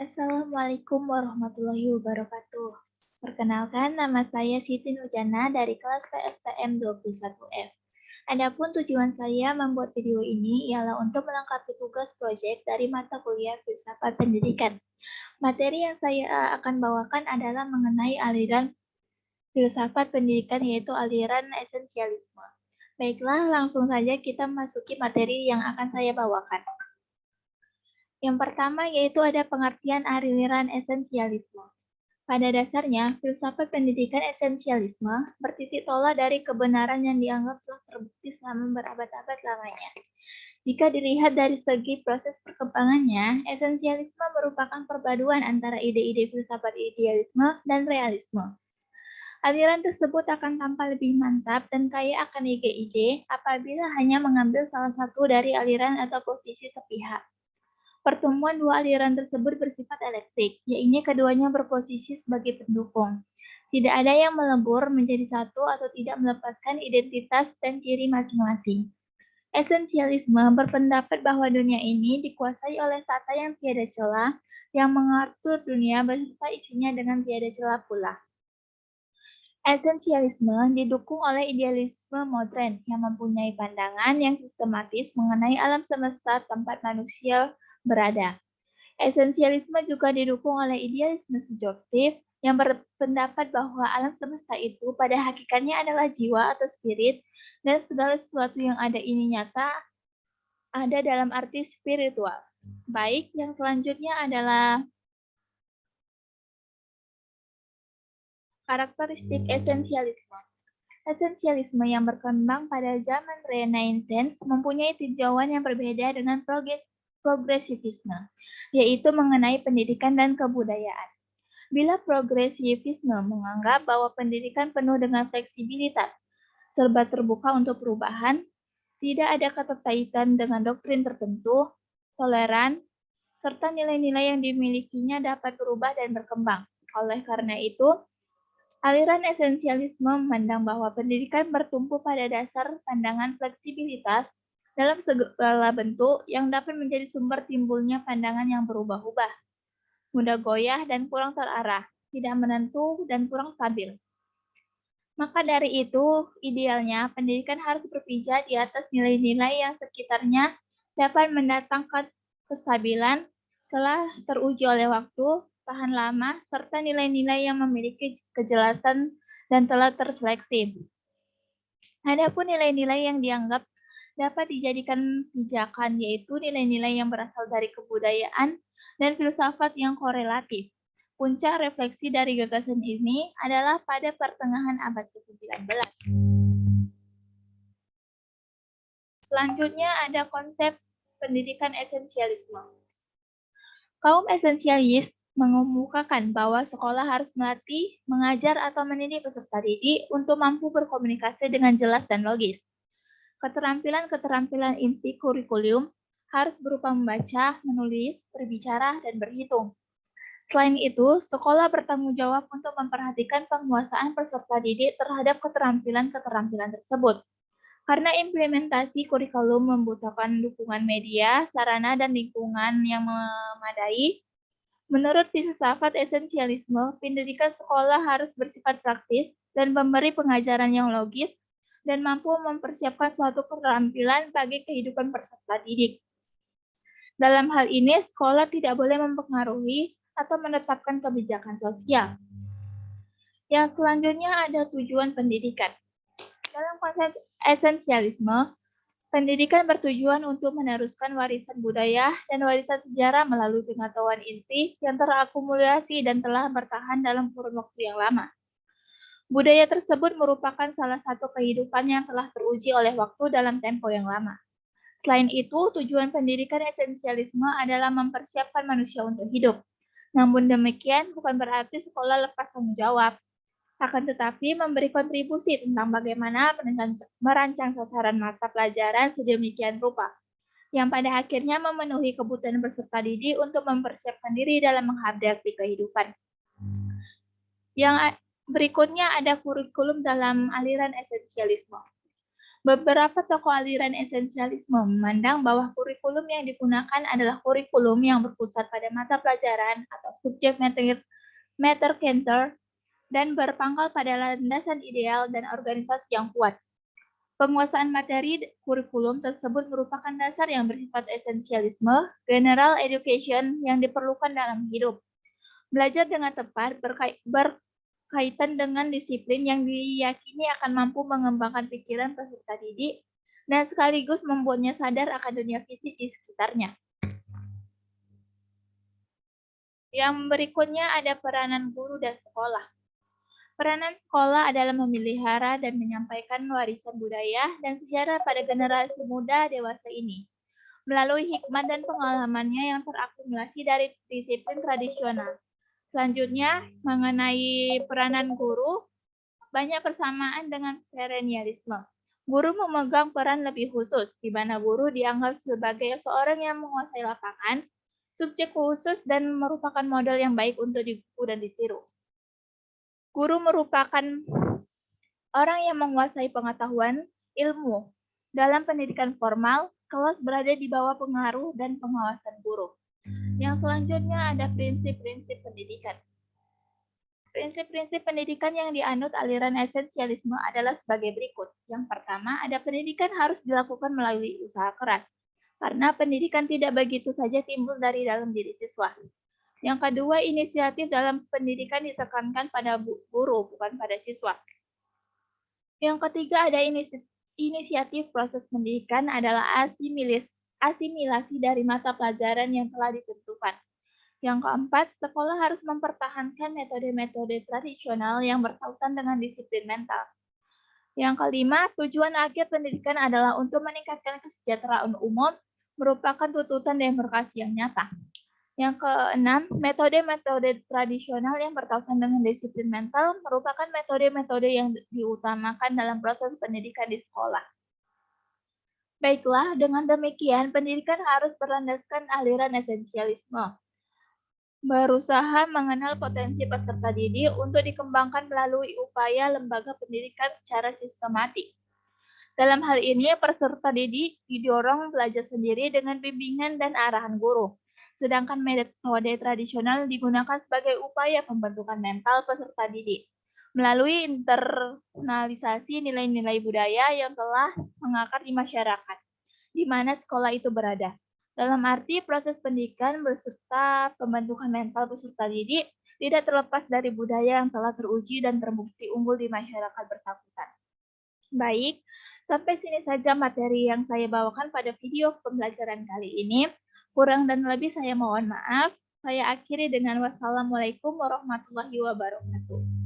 Assalamualaikum warahmatullahi wabarakatuh. Perkenalkan, nama saya Siti Nurjana dari kelas PSPM 21F. Adapun tujuan saya membuat video ini ialah untuk melengkapi tugas proyek dari mata kuliah Filsafat Pendidikan. Materi yang saya akan bawakan adalah mengenai aliran filsafat pendidikan, yaitu aliran esensialisme. Baiklah, langsung saja kita masuki materi yang akan saya bawakan. Yang pertama yaitu ada pengertian aliran esensialisme. Pada dasarnya, filsafat pendidikan esensialisme bertitik tolak dari kebenaran yang dianggap telah terbukti selama berabad-abad lamanya. Jika dilihat dari segi proses perkembangannya, esensialisme merupakan perpaduan antara ide-ide filsafat idealisme dan realisme. Aliran tersebut akan tampak lebih mantap dan kaya akan ide-ide apabila hanya mengambil salah satu dari aliran atau posisi sepihak. Pertemuan dua aliran tersebut bersifat elektrik, yaitu keduanya berposisi sebagai pendukung. Tidak ada yang melebur menjadi satu atau tidak melepaskan identitas dan ciri masing-masing. Esensialisme berpendapat bahwa dunia ini dikuasai oleh tata yang tiada celah, yang mengatur dunia beserta isinya dengan tiada celah pula. Esensialisme didukung oleh idealisme modern yang mempunyai pandangan yang sistematis mengenai alam semesta tempat manusia berada. Esensialisme juga didukung oleh idealisme subjektif yang berpendapat bahwa alam semesta itu pada hakikatnya adalah jiwa atau spirit dan segala sesuatu yang ada ini nyata ada dalam arti spiritual. Baik, yang selanjutnya adalah karakteristik esensialisme. Esensialisme yang berkembang pada zaman Renaissance mempunyai tinjauan yang berbeda dengan progresivisme, yaitu mengenai pendidikan dan kebudayaan. Bila progresivisme menganggap bahwa pendidikan penuh dengan fleksibilitas, serba terbuka untuk perubahan, tidak ada keterkaitan dengan doktrin tertentu, toleran, serta nilai-nilai yang dimilikinya dapat berubah dan berkembang. Oleh karena itu, aliran esensialisme memandang bahwa pendidikan bertumpu pada dasar pandangan fleksibilitas dalam segala bentuk yang dapat menjadi sumber timbulnya pandangan yang berubah-ubah, mudah goyah dan kurang terarah, tidak menentu dan kurang stabil. Maka dari itu, idealnya pendidikan harus berpijak di atas nilai-nilai yang sekitarnya dapat mendatangkan kestabilan, telah teruji oleh waktu, tahan lama, serta nilai-nilai yang memiliki kejelasan dan telah terseleksi. Adapun nilai-nilai yang dianggap dapat dijadikan pijakan, yaitu nilai-nilai yang berasal dari kebudayaan dan filsafat yang korelatif. Puncak refleksi dari gagasan ini adalah pada pertengahan abad ke-19. Selanjutnya ada konsep pendidikan esensialisme. Kaum esensialis mengemukakan bahwa sekolah harus melatih, mengajar, atau mendidik peserta didik untuk mampu berkomunikasi dengan jelas dan logis. Keterampilan-keterampilan inti kurikulum harus berupa membaca, menulis, berbicara, dan berhitung. Selain itu, sekolah bertanggung jawab untuk memperhatikan penguasaan peserta didik terhadap keterampilan-keterampilan tersebut. Karena implementasi kurikulum membutuhkan dukungan media, sarana, dan lingkungan yang memadai, menurut filsafat esensialisme, pendidikan sekolah harus bersifat praktis dan memberi pengajaran yang logis dan mampu mempersiapkan suatu keterampilan bagi kehidupan peserta didik. Dalam hal ini, sekolah tidak boleh mempengaruhi atau menetapkan kebijakan sosial. Yang selanjutnya ada tujuan pendidikan. Dalam konsep esensialisme, pendidikan bertujuan untuk meneruskan warisan budaya dan warisan sejarah melalui pengetahuan inti yang terakumulasi dan telah bertahan dalam kurun waktu yang lama. Budaya tersebut merupakan salah satu kehidupan yang telah teruji oleh waktu dalam tempo yang lama. Selain itu, tujuan pendidikan esensialisme adalah mempersiapkan manusia untuk hidup. Namun demikian, bukan berarti sekolah lepas tanggung jawab. Akan tetapi, memberi kontribusi tentang bagaimana merancang sasaran mata pelajaran sedemikian rupa, yang pada akhirnya memenuhi kebutuhan peserta didik untuk mempersiapkan diri dalam menghadapi kehidupan. Yang berikutnya ada kurikulum dalam aliran esensialisme. Beberapa tokoh aliran esensialisme memandang bahwa kurikulum yang digunakan adalah kurikulum yang berpusat pada mata pelajaran atau subjek matter center dan berpangkal pada landasan ideal dan organisasi yang kuat. Penguasaan materi kurikulum tersebut merupakan dasar yang bersifat esensialisme, general education yang diperlukan dalam hidup. Belajar dengan tepat berkaitan dengan disiplin yang diyakini akan mampu mengembangkan pikiran peserta didik dan sekaligus membuatnya sadar akan dunia fisik di sekitarnya. Yang berikutnya ada peranan guru dan sekolah. Peranan sekolah adalah memelihara dan menyampaikan warisan budaya dan sejarah pada generasi muda dewasa ini, melalui hikmat dan pengalamannya yang terakumulasi dari disiplin tradisional. Selanjutnya, mengenai peranan guru, banyak persamaan dengan perennialisme. Guru memegang peran lebih khusus, di mana guru dianggap sebagai seorang yang menguasai lapangan, subjek khusus, dan merupakan model yang baik untuk ditiru dan ditiru. Guru merupakan orang yang menguasai pengetahuan, ilmu. Dalam pendidikan formal, kelas berada di bawah pengaruh dan pengawasan guru. Yang selanjutnya ada prinsip-prinsip pendidikan. Prinsip-prinsip pendidikan yang dianut aliran esensialisme adalah sebagai berikut. Yang pertama, ada pendidikan harus dilakukan melalui usaha keras, karena pendidikan tidak begitu saja timbul dari dalam diri siswa. Yang kedua, inisiatif dalam pendidikan ditekankan pada guru, bukan pada siswa. Yang ketiga, ada inisiatif proses pendidikan adalah asimilasi dari mata pelajaran yang telah ditentukan. Yang keempat, sekolah harus mempertahankan metode-metode tradisional yang berkaitan dengan disiplin mental. Yang kelima, tujuan akhir pendidikan adalah untuk meningkatkan kesejahteraan umum, merupakan tuntutan demokrasi yang nyata. Yang keenam, metode-metode tradisional yang berkaitan dengan disiplin mental merupakan metode-metode yang diutamakan dalam proses pendidikan di sekolah. Baiklah, dengan demikian pendidikan harus berlandaskan aliran esensialisme. Berusaha mengenal potensi peserta didik untuk dikembangkan melalui upaya lembaga pendidikan secara sistematik. Dalam hal ini, peserta didik didorong belajar sendiri dengan bimbingan dan arahan guru. Sedangkan metode tradisional digunakan sebagai upaya pembentukan mental peserta didik melalui internalisasi nilai-nilai budaya yang telah mengakar di masyarakat, di mana sekolah itu berada. Dalam arti proses pendidikan beserta pembentukan mental peserta didik tidak terlepas dari budaya yang telah teruji dan terbukti unggul di masyarakat bersangkutan. Baik, sampai sini saja materi yang saya bawakan pada video pembelajaran kali ini. Kurang dan lebih saya mohon maaf. Saya akhiri dengan wassalamualaikum warahmatullahi wabarakatuh.